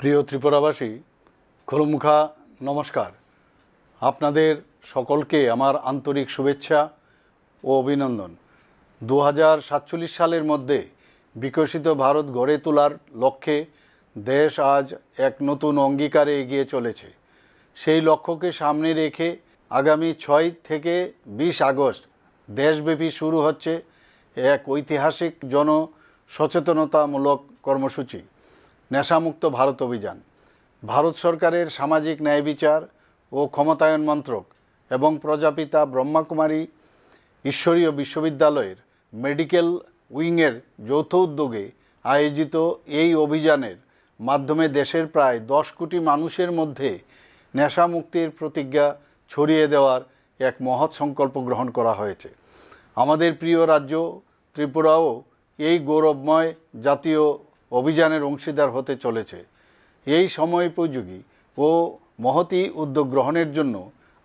প্রিয় ত্রিপুরাবাসী, খোলমুখা নমস্কার। আপনাদের সকলকে আমার আন্তরিক শুভেচ্ছা ও অভিনন্দন। 2047 সালের মধ্যে বিকশিত ভারত গড়ে তোলার লক্ষ্যে দেশ আজ এক নতুন অঙ্গীকারে এগিয়ে চলেছে। সেই লক্ষ্যকে সামনে রেখে আগামী 6 থেকে 20 আগস্ট দেশব্যাপী শুরু হচ্ছে এক ঐতিহাসিক জনসচেতনতামূলক কর্মসূচি, নেশামুক্ত ভারত অভিযান। ভারত সরকারের সামাজিক ন্যায় বিচার ও ক্ষমতায়ন মন্ত্রক এবং প্রজাপিতা ব্রহ্মাকুমারী ঈশ্বরীয় বিশ্ববিদ্যালয়ের মেডিকেল উইংয়ের যৌথ উদ্যোগে আয়োজিত এই অভিযানের মাধ্যমে দেশের প্রায় 10 কোটি মানুষের মধ্যে নেশামুক্তির প্রতিজ্ঞা ছড়িয়ে দেওয়ার এক মহৎ সংকল্প গ্রহণ করা হয়েছে। আমাদের প্রিয় রাজ্য ত্রিপুরাও এই গৌরবময় জাতীয় অভিযানের অংশীদার হতে চলেছে। এই সময়োপযোগী ও মহতী উদ্যোগ গ্রহণের জন্য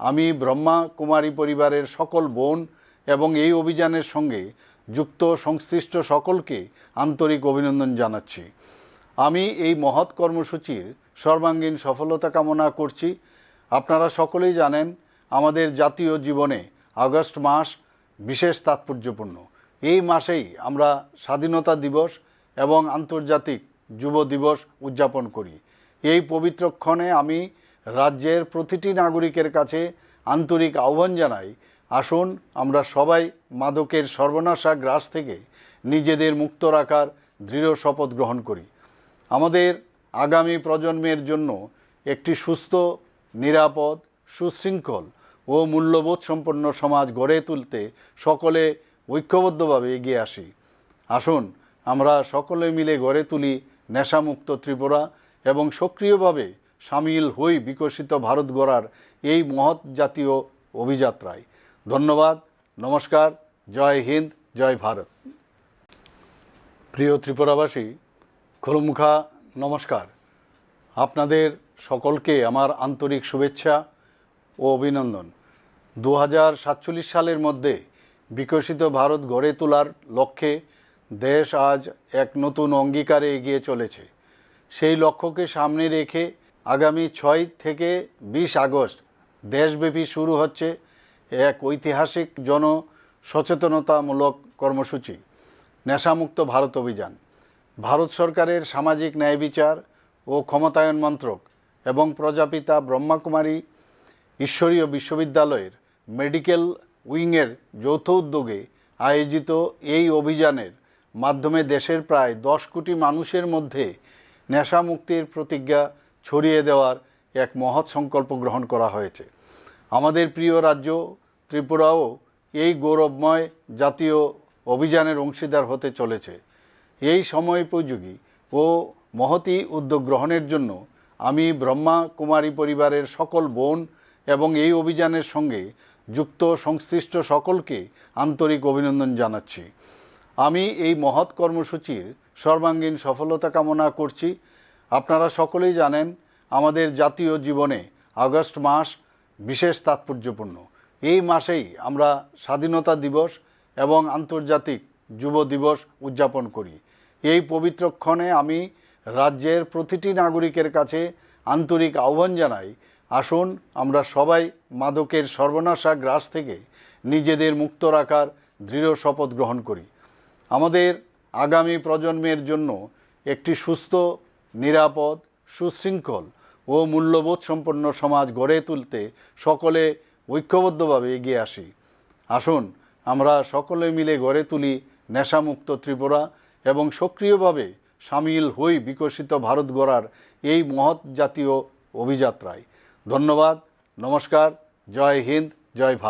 আমি ব্রহ্মা কুমারী পরিবারের সকল বোন এবং এই অভিযানের সঙ্গে যুক্ত সংশ্লিষ্ট সকলকে আন্তরিক অভিনন্দন জানাচ্ছি। আমি এই মহৎ কর্মসূচির সর্বাঙ্গীন সফলতা কামনা করছি। আপনারা সকলেই জানেন, আমাদের জাতীয় জীবনে আগস্ট মাস বিশেষ তাৎপর্যপূর্ণ। এই মাসেই আমরা স্বাধীনতা দিবস এবং আন্তর্জাতিক যুব দিবস উদযাপন করি। এই পবিত্রক্ষণে আমি রাজ্যের প্রতিটি নাগরিকের কাছে আন্তরিক আহ্বান জানাই, আসুন আমরা সবাই মাদকের সর্বনাশা গ্রাস থেকে নিজেদের মুক্ত রাখার দৃঢ় শপথ গ্রহণ করি। আমাদের আগামী প্রজন্মের জন্য একটি সুস্থ, নিরাপদ, সুশৃঙ্খল ও মূল্যবোধ সম্পন্ন সমাজ গড়ে তুলতে সকলে ঐক্যবদ্ধভাবে এগিয়ে আসি। আসুন আমরা সকলে মিলে গড়ে তুলি নেশামুক্ত ত্রিপুরা এবং সক্রিয়ভাবে সামিল হই বিকশিত ভারত গড়ার এই মহৎ জাতীয় অভিযাত্রায়। ধন্যবাদ, নমস্কার, জয় হিন্দ, জয় ভারত। প্রিয় ত্রিপুরাবাসী, খোলমুখা নমস্কার। আপনাদের সকলকে আমার আন্তরিক শুভেচ্ছা ও অভিনন্দন। 2047 সালের মধ্যে বিকশিত ভারত গড়ে তোলার লক্ষ্যে দেশ আজ এক নতুন অঙ্গীকারে এগিয়ে চলেছে। সেই লক্ষ্যকে সামনে রেখে আগামী 6 থেকে 20 আগস্ট দেশব্যাপী শুরু হচ্ছে এক ঐতিহাসিক জনসচেতনতামূলক কর্মসূচি, নেশামুক্ত ভারত অভিযান। ভারত সরকারের সামাজিক ন্যায় বিচার ও ক্ষমতায়ন মন্ত্রক এবং প্রজাপিতা ব্রহ্মাকুমারী ঈশ্বরীয় বিশ্ববিদ্যালয়ের মেডিকেল উইংয়ের যৌথ উদ্যোগে আয়োজিত এই অভিযানের মাধ্যমে দেশের প্রায় 10 কোটি মানুষের মধ্যে নেশামুক্তির প্রতিজ্ঞা ছড়িয়ে দেওয়ার এক মহৎ সংকল্প গ্রহণ করা হয়েছে। আমাদের প্রিয় রাজ্য ত্রিপুরাও এই গৌরবময় জাতীয় অভিযানের অংশীদার হতে চলেছে। এই সময়োপযোগী ও মহতী উদ্যোগ গ্রহণের জন্য আমি ব্রহ্মা কুমারী পরিবারের সকল বোন এবং এই অভিযানের সঙ্গে যুক্ত সংশ্লিষ্ট সকলকে আন্তরিক অভিনন্দন জানাচ্ছি। আমি এই মহৎ কর্মসূচির সর্বাঙ্গীন সফলতা কামনা করছি। আপনারা সকলেই জানেন, আমাদের জাতীয় জীবনে আগস্ট মাস বিশেষ তাৎপর্যপূর্ণ। এই মাসেই আমরা স্বাধীনতা দিবস এবং আন্তর্জাতিক যুব দিবস উদযাপন করি। এই পবিত্রক্ষণে আমি রাজ্যের প্রতিটি নাগরিকের কাছে আন্তরিক আহ্বান জানাই, আসুন আমরা সবাই মাদকের সর্বনাশা গ্রাস থেকে নিজেদের মুক্ত রাখার দৃঢ় শপথ গ্রহণ করি। আমাদের আগামী প্রজন্মের জন্য একটি সুস্থ, নিরাপদ, সুশৃঙ্খল ও মূল্যবোধ সম্পন্ন সমাজ গড়ে তুলতে সকলে ঐক্যবদ্ধভাবে এগিয়ে আসি। আসুন আমরা সকলে মিলে গড়ে তুলি নেশামুক্ত ত্রিপুরা এবং সক্রিয়ভাবে সামিল হই বিকশিত ভারত গড়ার এই মহৎ জাতীয় অভিযাত্রায়। ধন্যবাদ, নমস্কার, জয় হিন্দ, জয় ভারত।